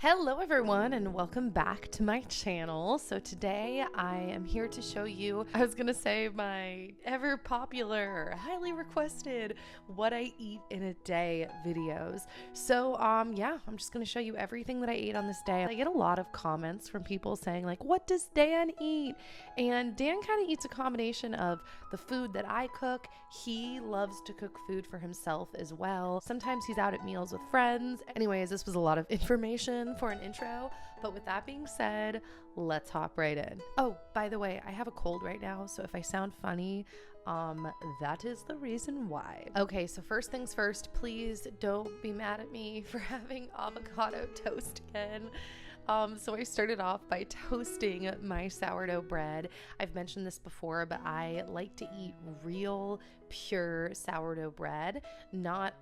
Hello everyone and welcome back to my channel. So today I am here to show you, I was gonna say my ever popular, highly requested what I eat in a day videos. So yeah, I'm just gonna show you everything that I ate on this day. I get a lot of comments from people saying like, what does Dan eat? And Dan kind of eats a combination of the food that I cook. He loves to cook food for himself as well. Sometimes he's out at meals with friends. Anyways, this was a lot of information for an intro, but with that being said, let's hop right in. Oh, by the way, I have a cold right now, so if I sound funny, that is the reason why. Okay, so first things first, please don't be mad at me for having avocado toast again. So I started off by toasting my sourdough bread. I've mentioned this before, but I like to eat real, pure sourdough bread, not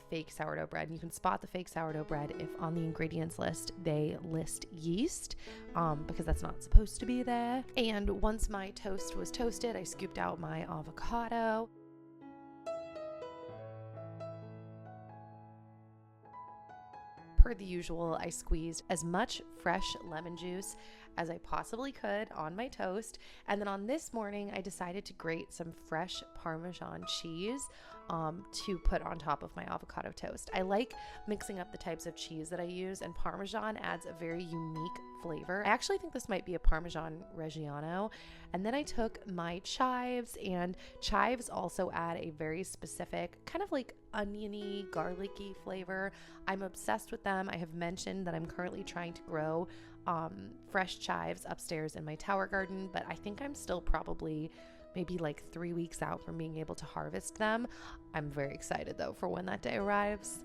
fake sourdough bread. And you can spot the fake sourdough bread if on the ingredients list they list yeast, because that's not supposed to be there. And once my toast was toasted, I scooped out my avocado. Per the usual, I squeezed as much fresh lemon juice as I possibly could on my toast. And then on this morning, I decided to grate some fresh Parmesan cheese to put on top of my avocado toast. I like mixing up the types of cheese that I use, and Parmesan adds a very unique flavor. I actually think this might be a Parmesan Reggiano. And then I took my chives, and chives also add a very specific kind of like oniony, garlicky flavor. I'm obsessed with them. I have mentioned that I'm currently trying to grow fresh chives upstairs in my tower garden, but I think I'm still probably maybe like 3 weeks out from being able to harvest them. I'm very excited though for when that day arrives.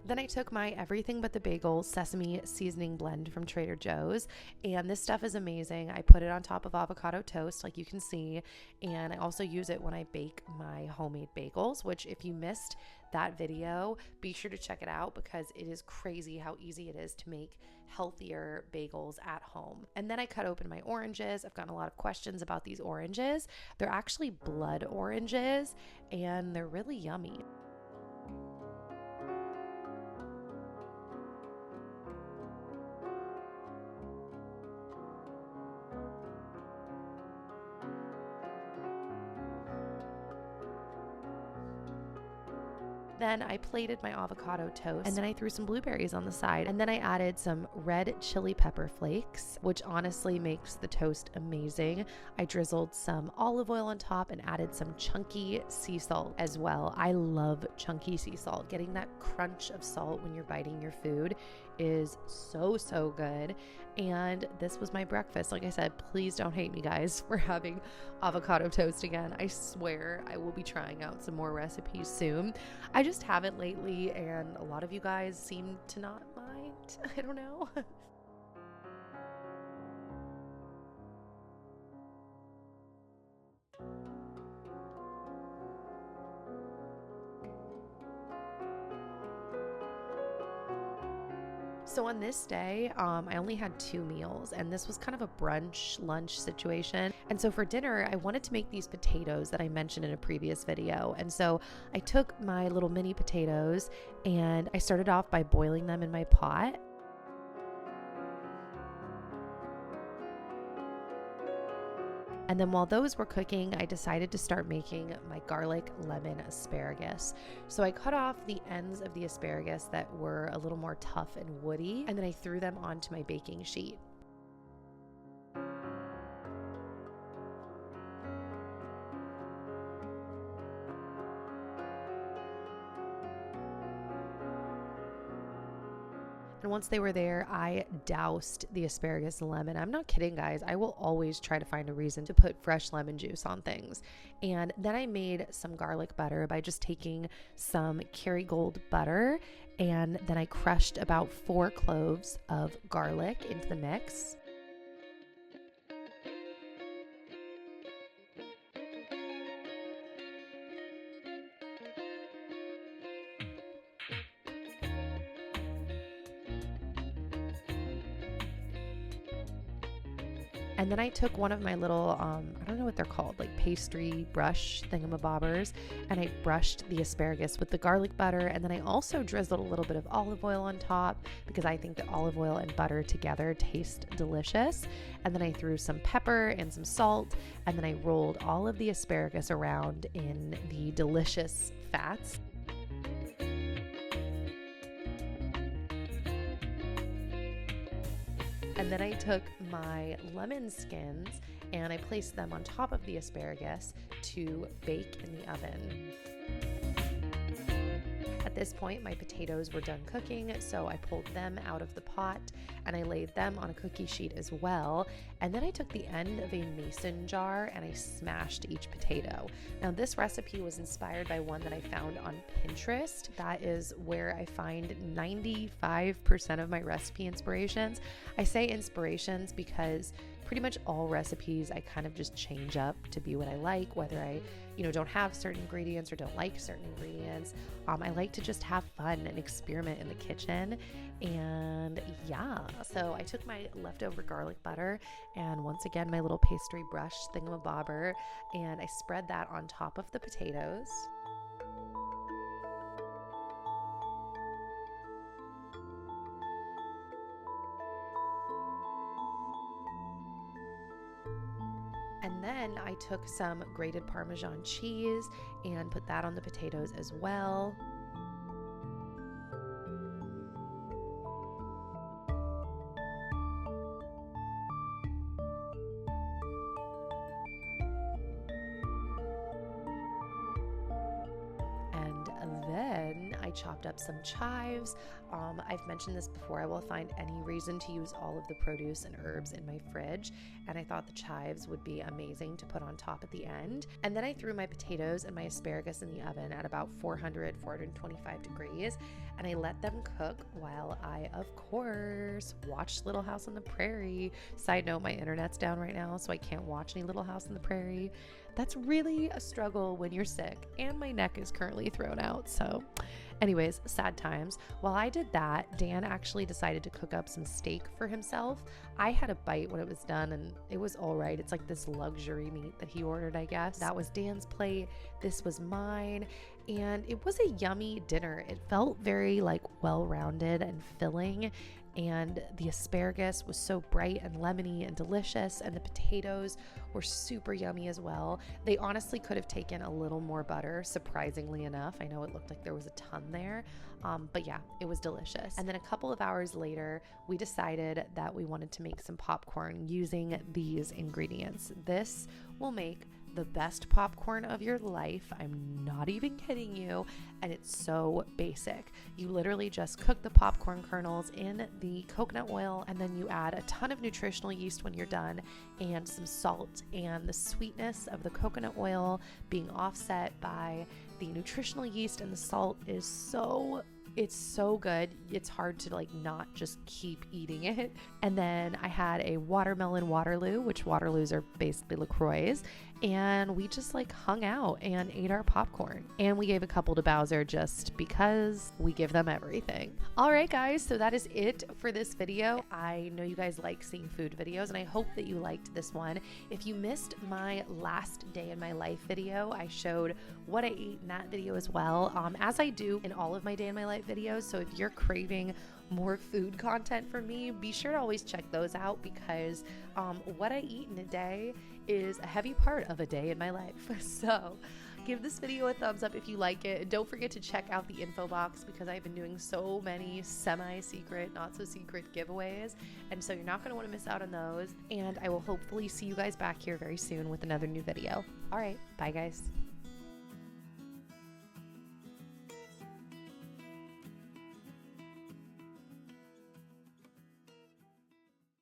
Then I took my Everything But the Bagel sesame seasoning blend from Trader Joe's, and this stuff is amazing. I put it on top of avocado toast like you can see, and I also use it when I bake my homemade bagels, which if you missed that video, be sure to check it out because it is crazy how easy it is to make healthier bagels at home. And then I cut open my oranges. I've gotten a lot of questions about these oranges. They're actually blood oranges, and they're really yummy. Then I plated my avocado toast, and then I threw some blueberries on the side, and then I added some red chili pepper flakes, which honestly makes the toast amazing. I drizzled some olive oil on top and added some chunky sea salt as well. I love chunky sea salt. Getting that crunch of salt when you're biting your food is so good. And this was my breakfast. Like I said, please don't hate me guys for having avocado toast again. I swear I will be trying out some more recipes soon. I just haven't lately, and a lot of you guys seem to not mind. I don't know. So on this day, I only had 2 meals, and this was kind of a brunch lunch situation. And so for dinner, I wanted to make these potatoes that I mentioned in a previous video. And so I took my little mini potatoes and I started off by boiling them in my pot. And then while those were cooking, I decided to start making my garlic lemon asparagus. So I cut off the ends of the asparagus that were a little more tough and woody, and then I threw them onto my baking sheet. And once they were there, I doused the asparagus in lemon. I'm not kidding, guys. I will always try to find a reason to put fresh lemon juice on things. And then I made some garlic butter by just taking some Kerrygold butter, and then I crushed about 4 cloves of garlic into the mix. And then I took one of my little, I don't know what they're called, like pastry brush thingamabobbers, and I brushed the asparagus with the garlic butter. And then I also drizzled a little bit of olive oil on top because I think that olive oil and butter together taste delicious. And then I threw some pepper and some salt, and then I rolled all of the asparagus around in the delicious fats. And then I took my lemon skins and I placed them on top of the asparagus to bake in the oven. At this point, my potatoes were done cooking, so I pulled them out of the pot and I laid them on a cookie sheet as well. And then I took the end of a mason jar and I smashed each potato. Now, this recipe was inspired by one that I found on Pinterest. That is where I find 95% of my recipe inspirations. I say inspirations because pretty much all recipes I kind of just change up to be what I like, whether I don't have certain ingredients or don't like certain ingredients. I like to just have fun and experiment in the kitchen. And yeah, so I took my leftover garlic butter and once again my little pastry brush thingamabobber, and I spread that on top of the potatoes. And then I took some grated Parmesan cheese and put that on the potatoes as well. And then I chopped up some chives. I've mentioned this before, I will find any reason to use all of the produce and herbs in my fridge, and I thought the chives would be amazing to put on top at the end. And then I threw my potatoes and my asparagus in the oven at about 425 degrees, and I let them cook while I, of course, watched Little House on the Prairie. Side note, my internet's down right now, so I can't watch any Little House on the Prairie. That's really a struggle when you're sick, and my neck is currently thrown out, so anyways, sad times. While I did that, Dan actually decided to cook up some steak for himself. I had a bite when it was done and it was all right. It's like this luxury meat that he ordered, I guess. That was Dan's plate. This was mine. And it was a yummy dinner. It felt very well-rounded and filling. And the asparagus was so bright and lemony and delicious, and the potatoes were super yummy as well. They honestly could have taken a little more butter, surprisingly enough. I know it looked like there was a ton there, but yeah, it was delicious. And then a couple of hours later, we decided that we wanted to make some popcorn using these ingredients. This will make the best popcorn of your life. I'm not even kidding you. And it's so basic. You literally just cook the popcorn kernels in the coconut oil, and then you add a ton of nutritional yeast when you're done, and some salt, and the sweetness of the coconut oil being offset by the nutritional yeast and the salt is it's so good. It's hard to not just keep eating it. And then I had a watermelon Waterloo, which Waterloos are basically LaCroix, and we just hung out and ate our popcorn. And we gave a couple to Bowser just because we give them everything. All right, guys, so that is it for this video. I know you guys like seeing food videos, and I hope that you liked this one. If you missed my last day in my life video, I showed what I ate in that video as well, as I do in all of my day in my life videos. So if you're craving more food content from me, be sure to always check those out, because what I eat in a day is a heavy part of a day in my life. So give this video a thumbs up if you like it. Don't forget to check out the info box, because I've been doing so many semi-secret, not so secret giveaways, and so you're not going to want to miss out on those. And I will hopefully see you guys back here very soon with another new video. All right, bye guys.